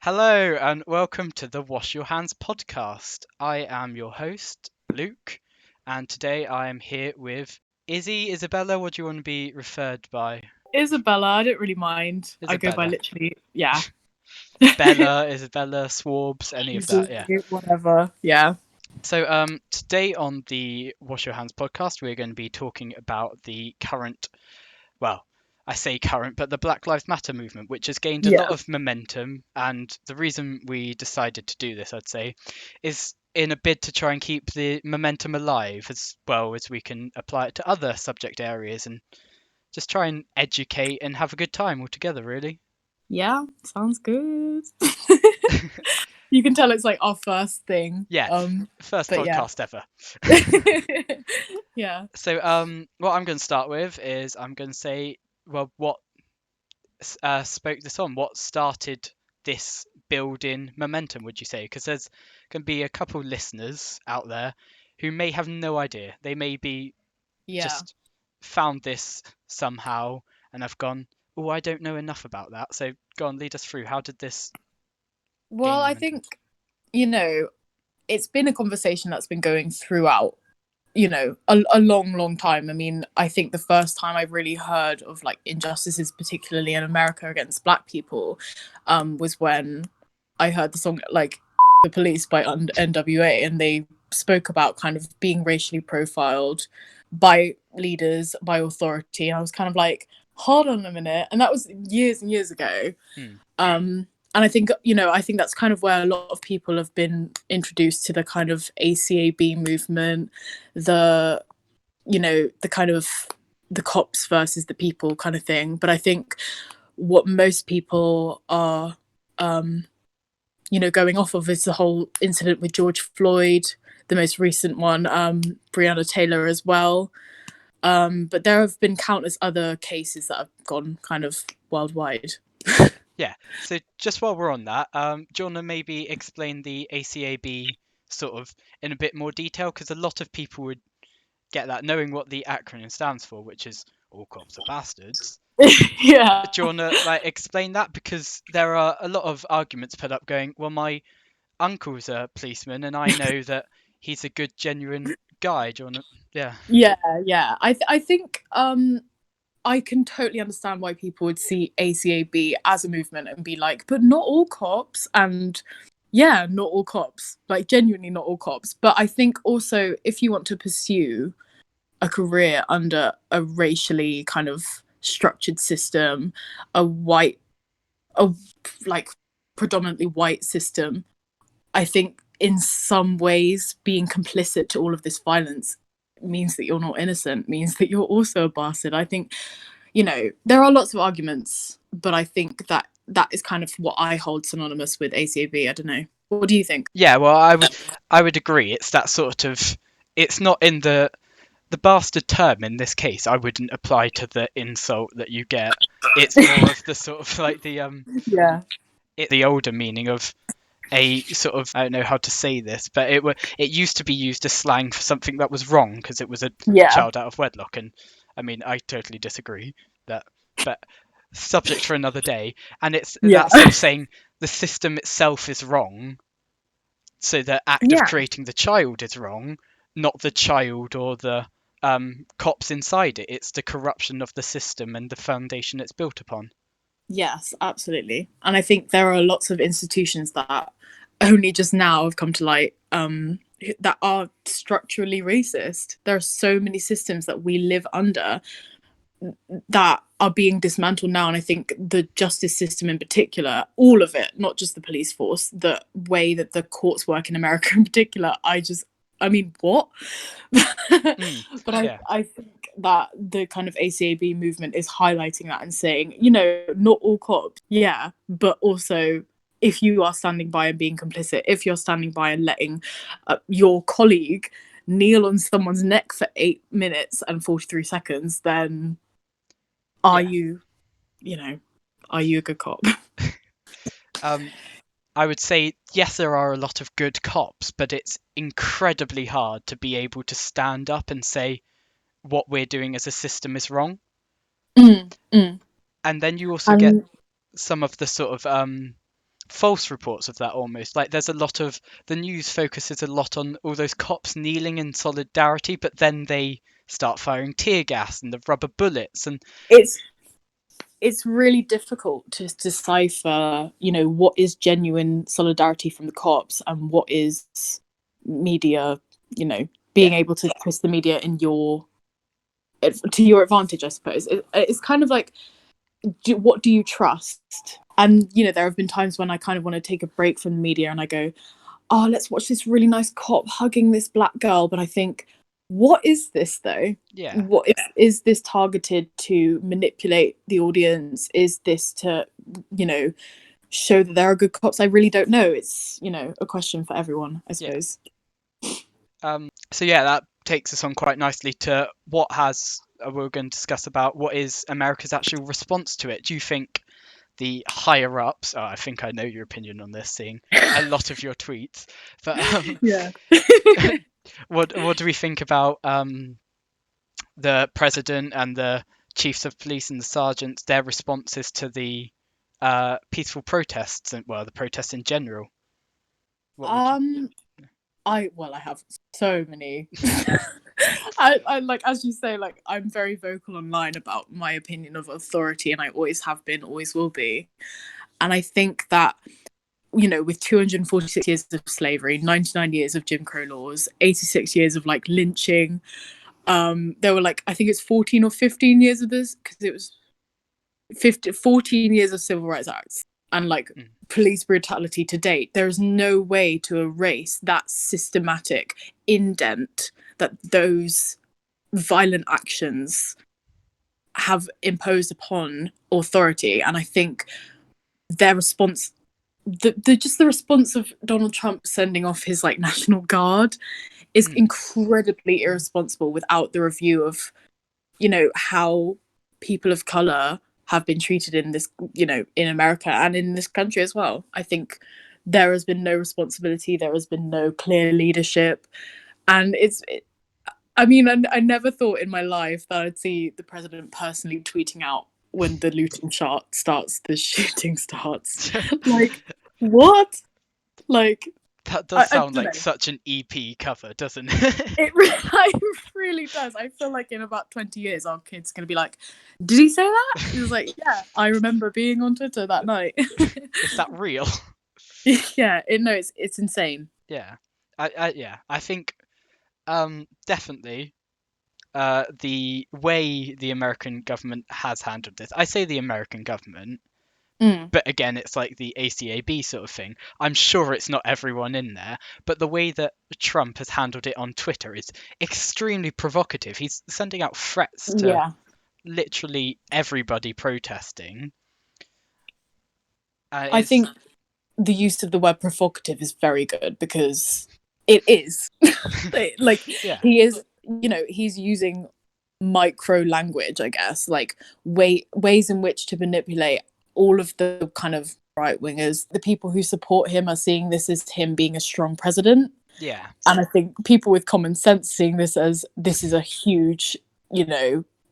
Hello and welcome to the Wash Your Hands podcast. I am your host, Luke, and today I am here with Izzy, Isabella. What do you want to be referred by? Isabella, I don't really mind. I go by Isabella. literally, yeah. Bella, Isabella, Swarbs, any of that, yeah. Whatever, yeah. So today on the Wash Your Hands podcast, we're going to be talking about the current, well, I say current, but the Black Lives Matter movement, which has gained a lot Yeah. of momentum. And the reason we decided to do this, I'd say, is in a bid to try and keep the momentum alive as well as we can apply it to other subject areas and just try and educate and have a good time all together, really. Yeah, sounds good. You can tell it's like our first thing. Yeah, first But yeah. podcast ever. Yeah. So what I'm going to start with is I'm going to say, well, what spoke this on? What started this building momentum, would you say? Because there's going to be a couple listeners out there who may have no idea. They may be Yeah. just found this somehow and have gone, oh, I don't know enough about that. So go on, lead us through. How did this Well, gain I momentum? think, you know, it's been a conversation that's been going throughout, a long, long time. I mean, I think the first time I really heard of like injustices, particularly in America against Black people, was when I heard the song like "The Police" by NWA, and they spoke about kind of being racially profiled by leaders, by authority. And I was kind of like, hold on a minute, and that was years and years ago. Hmm. And I think, I think that's kind of where a lot of people have been introduced to the kind of ACAB movement, the, the kind of the cops versus the people kind of thing. But I think what most people are, going off of is the whole incident with George Floyd, the most recent one, Breonna Taylor as well. But there have been countless other cases that have gone kind of worldwide. Yeah. So just while we're on that, do you want to maybe explain the ACAB sort of in a bit more detail? Because a lot of people would get that knowing what the acronym stands for, which is all cops are bastards. Yeah. Do you want to like explain that? Because there are a lot of arguments put up going, well, my uncle's a policeman and I know that he's a good, genuine guy. Do you want to? Yeah. Yeah. I think I can totally understand why people would see ACAB as a movement and be like, but not all cops. And yeah, not all cops, like genuinely not all cops. But I think also if you want to pursue a career under a racially kind of structured system, a white, a like predominantly white system, I think in some ways being complicit to all of this violence means that you're not innocent, means that you're also a bastard. I think, there are lots of arguments, but I think that that is kind of what I hold synonymous with ACAB. I don't know. What do you think? Yeah. Well, I would agree. It's that sort of. It's not in the bastard term in this case. I wouldn't apply to the insult that you get. It's more of the sort of like Yeah. the older meaning of a sort of, I don't know how to say this, but it used to be used as slang for something that was wrong because it was a Yeah. child out of wedlock. And I mean, I totally disagree that, but subject for another day. And it's Yeah. that sort of saying the system itself is wrong, so the act of Yeah. creating the child is wrong, not the child or the cops inside it. It's the corruption of the system and the foundation it's built upon. Yes, absolutely. And I think there are lots of institutions that only just now have come to light, that are structurally racist. There are so many systems that we live under that are being dismantled now. And I think the justice system in particular, all of it, not just the police force, the way that the courts work in America in particular, I mean, what? Mm, But yeah, I think that the kind of ACAB movement is highlighting that and saying, not all cops, yeah, but also if you are standing by and being complicit, if you're standing by and letting your colleague kneel on someone's neck for 8 minutes and 43 seconds, then are yeah. you, you know, are you a good cop? Um, I would say yes, there are a lot of good cops, but it's incredibly hard to be able to stand up and say what we're doing as a system is wrong. Mm, mm. And then you also get And some of the sort of false reports of that almost. Like there's a lot of the news focuses a lot on all those cops kneeling in solidarity, but then they start firing tear gas and the rubber bullets and it's really difficult to decipher, what is genuine solidarity from the cops and what is media, being able to twist the media to your advantage, I suppose. It's kind of like, what do you trust? And there have been times when I kind of want to take a break from the media and I go, oh, let's watch this really nice cop hugging this black girl, but I think, what is this though? yeah. What is this targeted to manipulate the audience? Is this to show that there are good cops? I really don't know. It's a question for everyone, I suppose. So yeah, that takes us on quite nicely to what we're going to discuss about what is America's actual response to it. Do you think the higher ups, I think I know your opinion on this, seeing a lot of your tweets, but Yeah. what do we think about the president and the chiefs of police and the sergeants, their responses to the peaceful protests and the protests in general? I have so many. I like, as you say, like, I'm very vocal online about my opinion of authority, and I always have been, always will be. And I think that, with 246 years of slavery, 99 years of Jim Crow laws, 86 years of like lynching, there were like, I think it's 14 or 15 years of this, because it was 14 years of civil rights acts and like police brutality to date. There is no way to erase that systematic indent that those violent actions have imposed upon authority. And I think their response, the response of Donald Trump sending off his like National Guard is incredibly irresponsible without the review of, how people of color have been treated in this, in America and in this country as well. I think there has been no responsibility. There has been no clear leadership. And I never thought in my life that I'd see the president personally tweeting out when the looting starts, the shooting starts. Like, what? Like, that does sound like such an EP cover, doesn't it? It really does. I feel like in about 20 years, our kids are going to be like, did he say that? He was like, yeah, I remember being on Twitter that night. Is that real? Yeah, it's insane. Yeah, I think definitely the way the American government has handled this. I say the American government, but again, it's like the ACAB sort of thing. I'm sure it's not everyone in there, but the way that Trump has handled it on Twitter is extremely provocative. He's sending out threats to literally everybody protesting. I think the use of the word provocative is very good, because it is. Like, he is, he's using micro language, I guess, like ways in which to manipulate all of the kind of right wingers. The people who support him are seeing this as him being a strong president. Yeah. And I think people with common sense seeing this as this is a huge,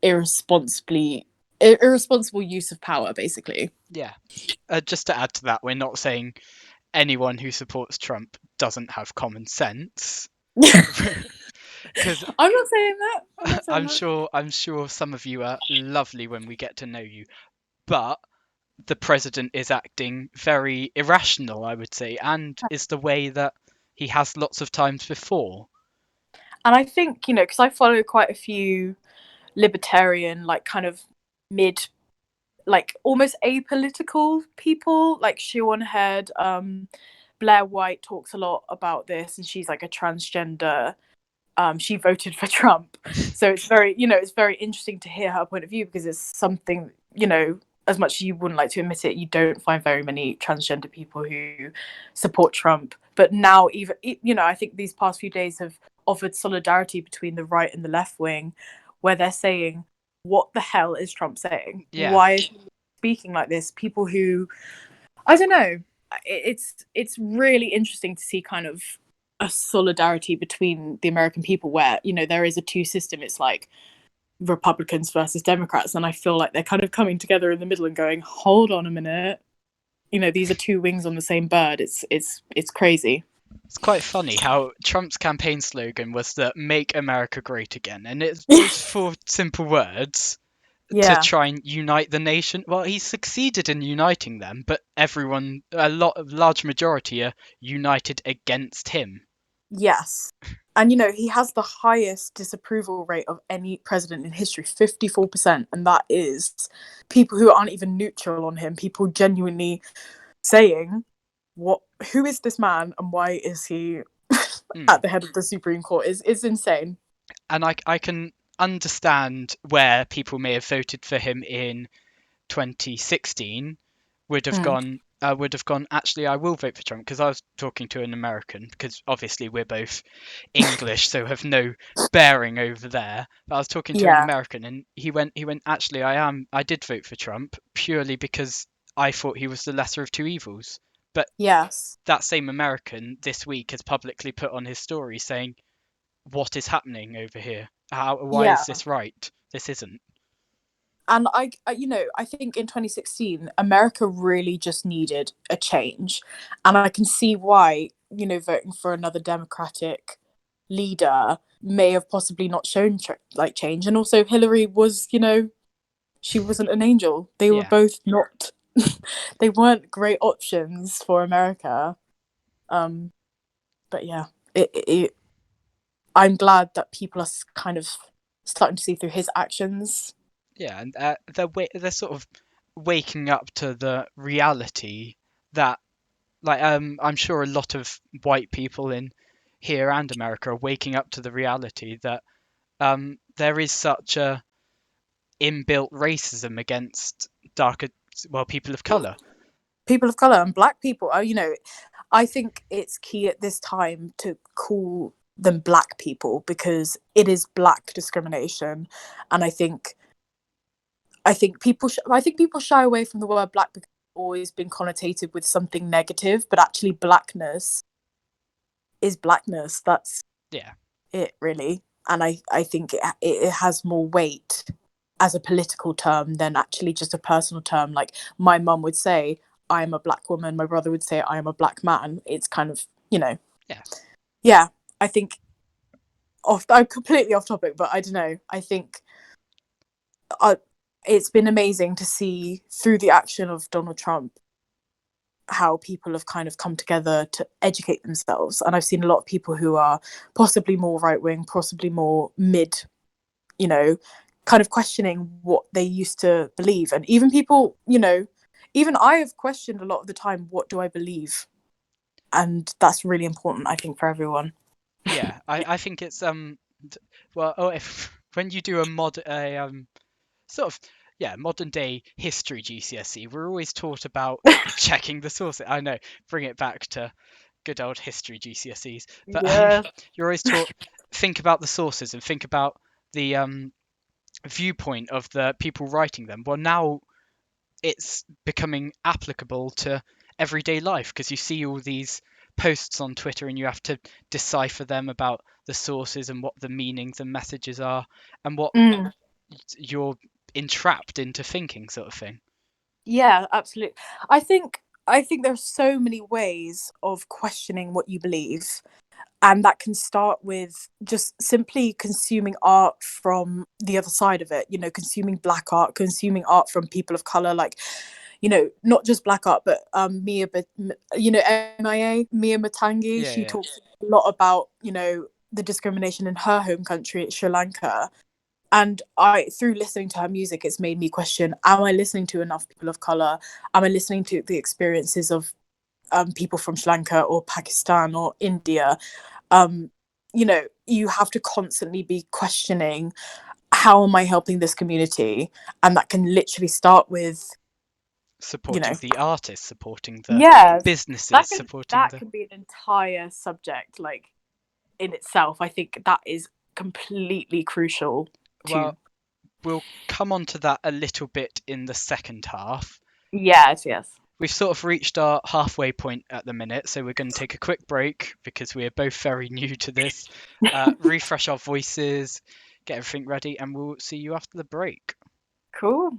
irresponsible use of power, basically. Yeah. Just to add to that, we're not saying anyone who supports Trump doesn't have common sense. Because I'm not saying that. I'm sure some of you are lovely when we get to know you, but the president is acting very irrational, I would say, and is the way that he has lots of times before. And I think, because I follow quite a few libertarian, like kind of mid, like almost apolitical people, like Siobhan Head, Blair White talks a lot about this, and she's like a transgender. She voted for Trump, so it's very, it's very interesting to hear her point of view, because it's something, as much as you wouldn't like to admit it, you don't find very many transgender people who support Trump. But now, even, I think these past few days have offered solidarity between the right and the left wing, where they're saying, what the hell is Trump saying? Yeah. Why is he speaking like this? People who, I don't know, it's really interesting to see kind of a solidarity between the American people, where, there is a two system. It's like Republicans versus Democrats, and I feel like they're kind of coming together in the middle and going, hold on a minute, these are two wings on the same bird. It's crazy. It's quite funny how Trump's campaign slogan was that "Make America Great Again," and it's those four simple words to Yeah. try and unite the nation. Well, he succeeded in uniting them, but everyone, large majority, are united against him. Yes. And he has the highest disapproval rate of any president in history, 54%. And that is people who aren't even neutral on him, people genuinely saying, who is this man and why is he at the head of the Supreme Court? Is insane. And I can understand where people may have voted for him in 2016 would have gone actually I will vote for Trump, because I was talking to an American, because obviously we're both English so have no bearing over there, but I was talking to an Yeah. American and he went actually I did vote for Trump purely because I thought he was the lesser of two evils. But Yes. that same American this week has publicly put on his story saying, what is happening over here? Why Yeah. is this right? This isn't. And I think in 2016, America really just needed a change. And I can see why, voting for another Democratic leader may have possibly not shown change. And also, Hillary was, she wasn't an angel. They were Yeah. both not, they weren't great options for America. But yeah, I'm glad that people are kind of starting to see through his actions. Yeah, and they're sort of waking up to the reality that, like, I'm sure a lot of white people in here and America are waking up to the reality that there is such a inbuilt racism against darker, well, people of color. People of color and black people are, I think it's key at this time to call them black people because it is black discrimination. And I think people shy away from the word black because it's always been connotated with something negative, but actually blackness is blackness. That's Yeah, it, really. And I think it has more weight as a political term than actually just a personal term. Like my mum would say, I am a black woman. My brother would say, I am a black man. It's kind of, yeah, yeah, I think I'm completely off topic, but I don't know. I think it's been amazing to see through the action of Donald Trump how people have kind of come together to educate themselves. And I've seen a lot of people who are possibly more right wing, possibly more mid, kind of questioning what they used to believe. And even people, even I have questioned a lot of the time, what do I believe? And that's really important, I think, for everyone. yeah. I think it's well, oh, if when you do sort of, yeah, modern day history GCSE, we're always taught about checking the sources. I know, bring it back to good old history GCSEs, but Yeah. you're always taught, think about the sources and think about the viewpoint of the people writing them. Well, now it's becoming applicable to everyday life because you see all these posts on Twitter and you have to decipher them about the sources and what the meanings and messages are and what Mm. you're entrapped into thinking, sort of thing. Yeah, absolutely. I think there's so many ways of questioning what you believe, and that can start with just simply consuming art from the other side of it. Consuming black art, consuming art from people of color, like not just black art, but Mia Matangi. Yeah, She yeah, talks a lot about the discrimination in her home country, Sri Lanka. And through listening to her music, it's made me question: am I listening to enough people of color? Am I listening to the experiences of people from Sri Lanka or Pakistan or India? You have to constantly be questioning, how am I helping this community? And that can literally start with, supporting the artists, supporting the yeah, businesses, that can supporting that the, can be an entire subject, like in itself. I think that is completely crucial to. well, we'll come on to that a little bit in the second half. Yes, yes. We've sort of reached our halfway point at the minute, so we're going to take a quick break because we are both very new to this, refresh our voices, get everything ready, and we'll see you after the break. Cool.